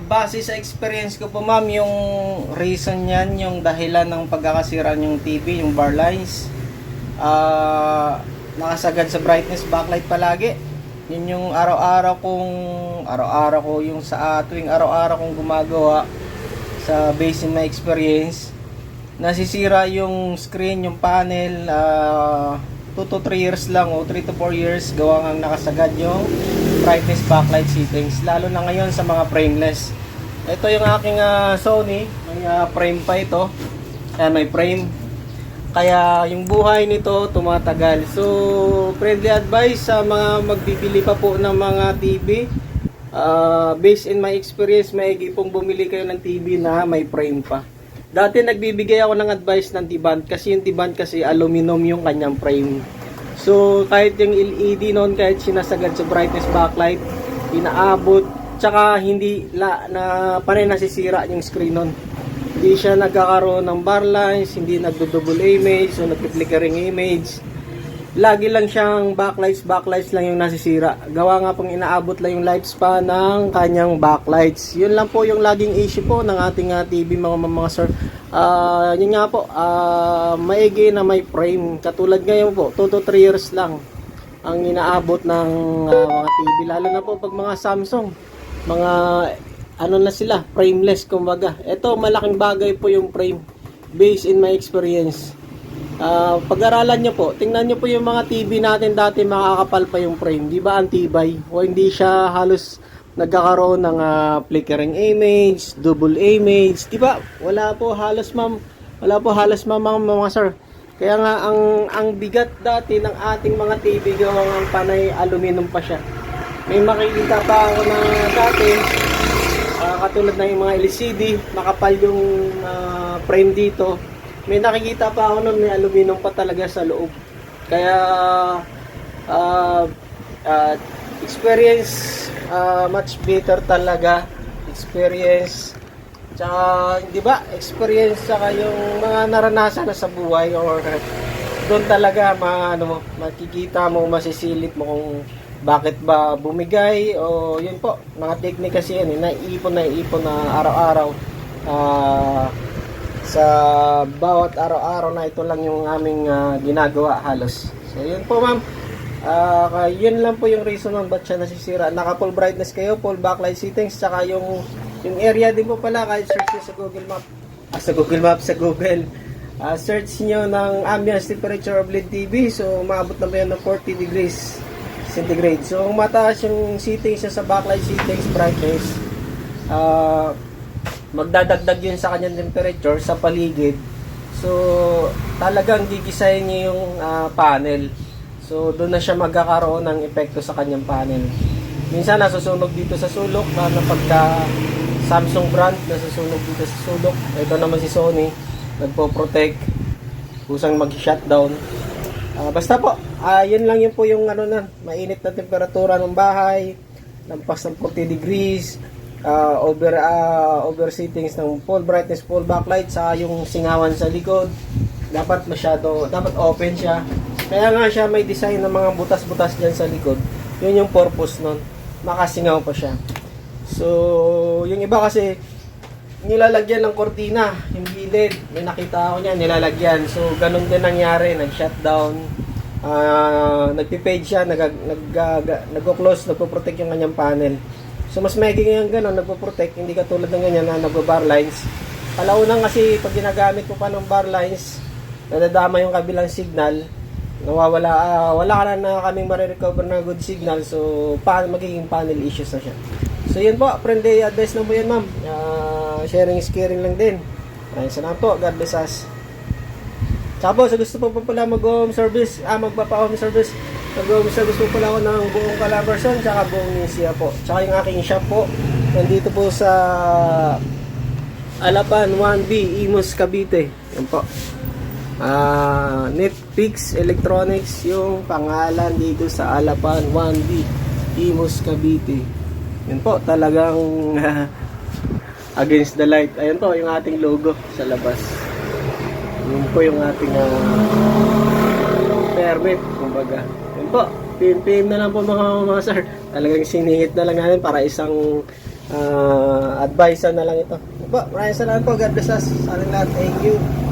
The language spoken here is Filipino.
Base sa experience ko po ma'am, yung reason niyan, yung dahilan ng pagkakasira yung TV, yung bar lines, nakasagad sa brightness backlight palagi. Yun yung araw-araw ko yung sa tuwing araw-araw kong gumagawa sa base in my experience. Nasisira yung screen, yung panel, 2 to 3 years lang o 3 to 4 years gawa ang nakasagad yung brightness backlight settings, lalo na ngayon sa mga frameless. Ito yung aking Sony, may frame pa ito. Ayan, may frame. Kaya yung buhay nito tumatagal. So, friendly advice sa mga magbibili pa po ng mga TV. Based in my experience, maigi pong bumili kayo ng TV na may frame pa. Dati nagbibigay ako ng advice ng T-band kasi yung T-band kasi aluminum yung kanyang frame. So kahit yung LED noon, kahit sinasagad sa brightness backlight, inaabot, tsaka hindi panay nasisira yung screen noon. Hindi siya nagkakaroon ng bar lines, hindi nagdo-double image o nagpi-flickering image. Lagi lang siyang backlights lang yung nasisira. Gawa nga pong inaabot lang yung lifespan ng kanyang backlights. Yun lang po yung laging issue po ng ating TV mga sir. Yun nga po, maigi na may frame. Katulad ngayon po, 2 to 3 years lang ang inaabot ng mga TV. Lalo na po pag mga Samsung, mga ano na sila, frameless kumbaga. Ito, malaking bagay po yung frame based in my experience. Pag-aralan nyo po, tingnan nyo po yung mga TV natin dati, makakapal pa yung frame, di ba, antibay o hindi siya halos nagkakaroon ng flickering image, double image, di ba? Wala po halos ma'am mga sir. Kaya nga ang bigat dati ng ating mga TV gawang panay aluminum pa siya. May makikita pa ako na dati katulad ng yung mga LCD, makapal yung frame dito. May nakikita pa ako nun, may aluminum pa talaga sa loob. Kaya experience, much better talaga. Experience, tsaka, di ba, experience saka yung mga naranasan na sa buhay or doon talaga makikita mo, masisilip mo kung bakit ba bumigay o yun po, mga technique kasi yan, naiipon na araw-araw. Sa bawat araw-araw na ito lang yung aming ginagawa halos. So yun po ma'am, yun lang po yung reason ng ba't siya nasisira. Naka full brightness kayo, full backlight settings, saka yung area din po pala, kahit search nyo sa Google Map, sa Google, search nyo ng ambience temperature of LED TV, so maabot na ba yan ng 40 degrees centigrade. So kung mataas yung settings sa backlight settings, brightness, magdadagdag yun sa kanyang temperature sa paligid. So talagang gigisahin niya yung panel. So doon na siya magkakaroon ng epekto sa kanyang panel. Minsan nasusunog dito sa sulok, na pagka Samsung brand nasusunog dito sa sulok. Ito naman si Sony, nagpo-protect, kusang mag-shutdown. Basta po, yun lang yun po yung mainit na temperatura ng bahay, lampas ng 40 degrees, over settings ng full brightness, full backlight, sa yung singawan sa likod dapat open siya. Kaya nga siya may design ng mga butas-butas dyan sa likod. Yun yung purpose nun, makasingaw pa siya. So yung iba kasi nilalagyan ng kortina yung gilid, may nakita ako niyan, nilalagyan. So ganun din nangyari, nag-shutdown, nagpipage siya, nag-close, nagpo-protect yung kanyang panel. So mas maiging yung gano'n, nagpo-protect, hindi katulad ng ganyan na nagbo-bar lines. Kalaunan kasi pag ginagamit ko pa ng bar lines, nadadama yung kabilang signal, nawawala, wala na kaming marirecover na good signal, so magiging panel issues na siya. So yun po, friendly advice lang po yan ma'am. Sharing is caring lang din. Salamat po, God bless us. Tsaka po, sa gusto po pala mag-home service, magpapa-home service, mag-home service po pala ako ng buong Calabarzon, tsaka buong Nisia po. Tsaka yung aking shop po, nandito po sa Alapan 1B, Imus, Cavite. Yan po. Netflix Electronics yung pangalan dito sa Alapan 1B, Imus, Cavite. Yan po, talagang against the light. Ayan po yung ating logo sa labas. Yun po yung ating permit, kumbaga. Yun po, PM na lang po mga sir. Talagang sinihit na lang natin para isang advice na lang ito. Po, maraming salamat po. God bless us sa ating lahat. Thank you.